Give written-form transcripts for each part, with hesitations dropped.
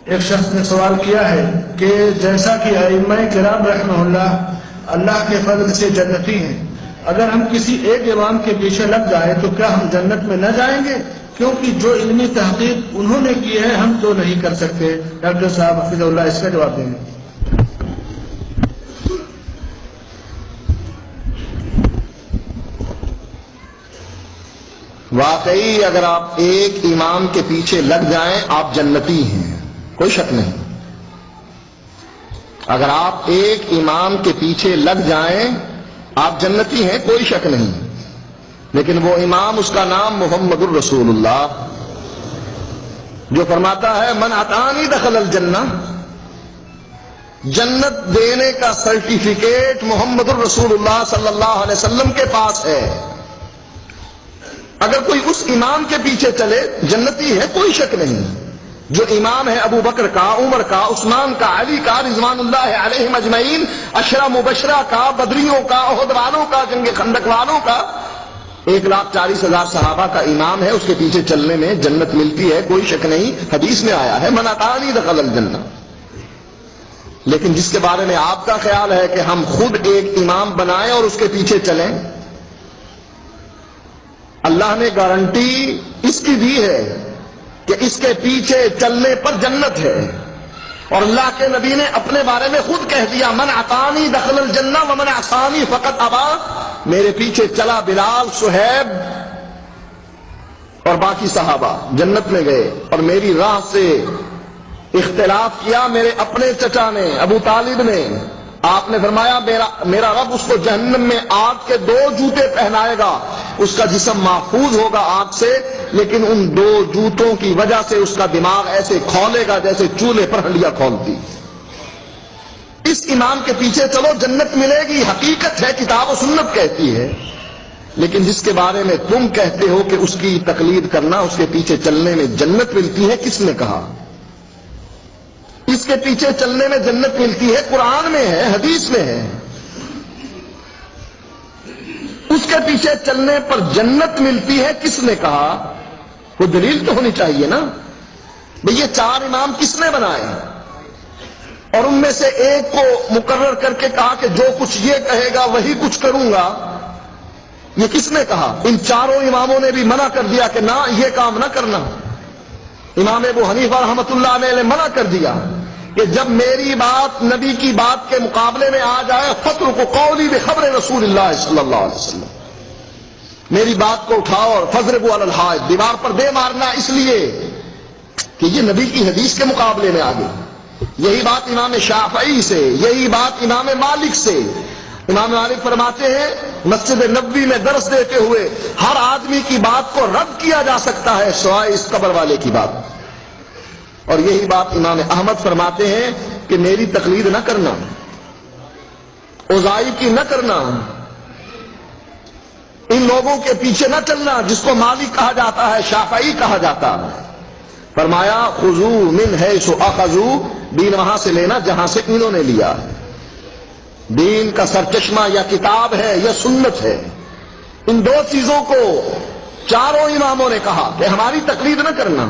ایک شخص نے سوال کیا ہے کہ جیسا کہ ائمہ کرام رحمہ اللہ کے فضل سے جنتی ہیں، اگر ہم کسی ایک امام کے پیچھے لگ جائیں تو کیا ہم جنت میں نہ جائیں گے؟ کیونکہ جو علمی تحقیق انہوں نے کی ہے ہم تو نہیں کر سکتے۔ ڈاکٹر صاحب حفظ اللہ اس کا جواب دیں گے۔ واقعی اگر آپ ایک امام کے پیچھے لگ جائیں آپ جنتی ہیں، کوئی شک نہیں۔ اگر آپ ایک امام کے پیچھے لگ جائیں آپ جنتی ہیں، کوئی شک نہیں۔ لیکن وہ امام، اس کا نام محمد الرسول اللہ، جو فرماتا ہے من اتانی دخل الجنہ، جنت دینے کا سرٹیفکیٹ محمد الرسول اللہ صلی اللہ علیہ وسلم کے پاس ہے۔ اگر کوئی اس امام کے پیچھے چلے جنتی ہے، کوئی شک نہیں۔ جو امام ہے ابو بکر کا، عمر کا، عثمان کا، علی کا رضوان اللہ علیہم اجمعین، عشرہ مبشرہ کا، بدریوں کا، احد والوں کا، جنگ خندق والوں کا، 1,40,000 صحابہ کا امام ہے، اس کے پیچھے چلنے میں جنت ملتی ہے، کوئی شک نہیں۔ حدیث میں آیا ہے من اتانی دخل الجنہ۔ لیکن جس کے بارے میں آپ کا خیال ہے کہ ہم خود ایک امام بنائیں اور اس کے پیچھے چلیں، اللہ نے گارنٹی اس کی دی ہے کہ اس کے پیچھے چلنے پر جنت ہے، اور اللہ کے نبی نے اپنے بارے میں خود کہہ دیا من اتانی دخل الجنہ ومن عصانی فقط ابا، میرے پیچھے چلا بلال، صہیب اور باقی صحابہ جنت میں گئے، اور میری راہ سے اختلاف کیا میرے اپنے چچا نے، ابو طالب نے، آپ نے فرمایا میرا رب اس کو جہنم میں آگ کے 2 جوتے پہنائے گا، اس کا جسم محفوظ ہوگا آگ سے، لیکن ان 2 جوتوں کی وجہ سے اس کا دماغ ایسے کھولے گا جیسے چولہے پر ہنڈیاں کھولتی۔ اس امام کے پیچھے چلو جنت ملے گی، حقیقت ہے، کتاب و سنت کہتی ہے۔ لیکن جس کے بارے میں تم کہتے ہو کہ اس کی تقلید کرنا، اس کے پیچھے چلنے میں جنت ملتی ہے، کس نے کہا؟ اس کے پیچھے چلنے میں جنت ملتی ہے، قرآن میں ہے، حدیث میں ہے۔ اس کے پیچھے چلنے پر جنت ملتی ہے، کس نے کہا؟ کوئی دلیل تو ہونی چاہیے نا۔ بھئی یہ 4 امام کس نے بنائے، اور ان میں سے ایک کو مقرر کر کے کہا کہ جو کچھ یہ کہے گا وہی کچھ کروں گا، یہ کس نے کہا؟ ان 4 اماموں نے بھی منع کر دیا کہ نہ یہ کام نہ کرنا۔ امام ابو حنیفہ رحمۃ اللہ علیہ نے منع کر دیا کہ جب میری بات نبی کی بات کے مقابلے میں آ جائے فَاتْرُكُوا قَوْلِي بِخَبْرِ رسول اللہ صلی اللہ علیہ وسلم، میری بات کو اٹھاؤ اور فَاضْرِبُوا عَلَى الْحَائِطِ، دیوار پر دے مارنا، اس لیے کہ یہ نبی کی حدیث کے مقابلے میں آ گئی۔ یہی بات امام شافعی سے، یہی بات امام مالک سے۔ امام مالک فرماتے ہیں مسجد نبوی میں درس دیتے ہوئے ہر آدمی کی بات کو رد کیا جا سکتا ہے سوائے اس قبر والے کی بات، اور یہی بات امام احمد فرماتے ہیں کہ میری تقلید نہ کرنا، اوزائی کی نہ کرنا، ان لوگوں کے پیچھے نہ چلنا جس کو مالک کہا جاتا ہے، شافعی کہا جاتا ہے۔ فرمایا خذوا من حیث اخذوا، دین وہاں سے لینا جہاں سے انہوں نے لیا ہے۔ دین کا سرچشمہ یا کتاب ہے یا سنت ہے، ان 2 چیزوں کو 4 اماموں نے کہا کہ ہماری تقلید نہ کرنا۔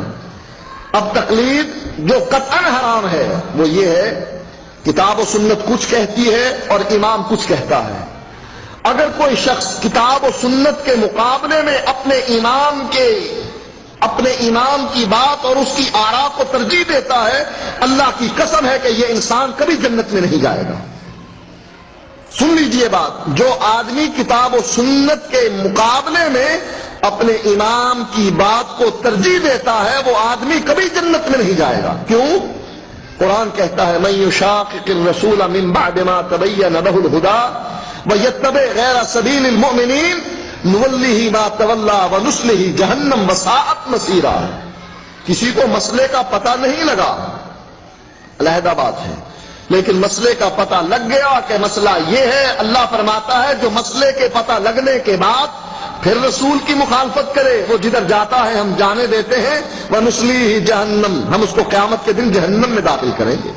اب تقلید جو قطعاً حرام ہے وہ یہ ہے کتاب و سنت کچھ کہتی ہے اور امام کچھ کہتا ہے۔ اگر کوئی شخص کتاب و سنت کے مقابلے میں اپنے امام کی بات اور اس کی آراء کو ترجیح دیتا ہے، اللہ کی قسم ہے کہ یہ انسان کبھی جنت میں نہیں جائے گا۔ سن لیجئے بات، جو آدمی کتاب و سنت کے مقابلے میں اپنے امام کی بات کو ترجیح دیتا ہے وہ آدمی کبھی جنت میں نہیں جائے گا۔ کیوں؟ قرآن کہتا ہے من یشاقق الرسول من بعد ما تبین له الهدى ویتبع غیر سبیل المؤمنین نولہ ما تولی ونصلہ جہنم وساءت مصیرا۔ کسی کو مسئلے کا پتہ نہیں لگا، علیحدہ بات ہے، لیکن مسئلے کا پتہ لگ گیا کہ مسئلہ یہ ہے، اللہ فرماتا ہے جو مسئلے کے پتہ لگنے کے بعد پھر رسول کی مخالفت کرے وہ جدھر جاتا ہے ہم جانے دیتے ہیں، وَنُصْلِيهِ جہنم، ہم اس کو قیامت کے دن جہنم میں داخل کریں گے۔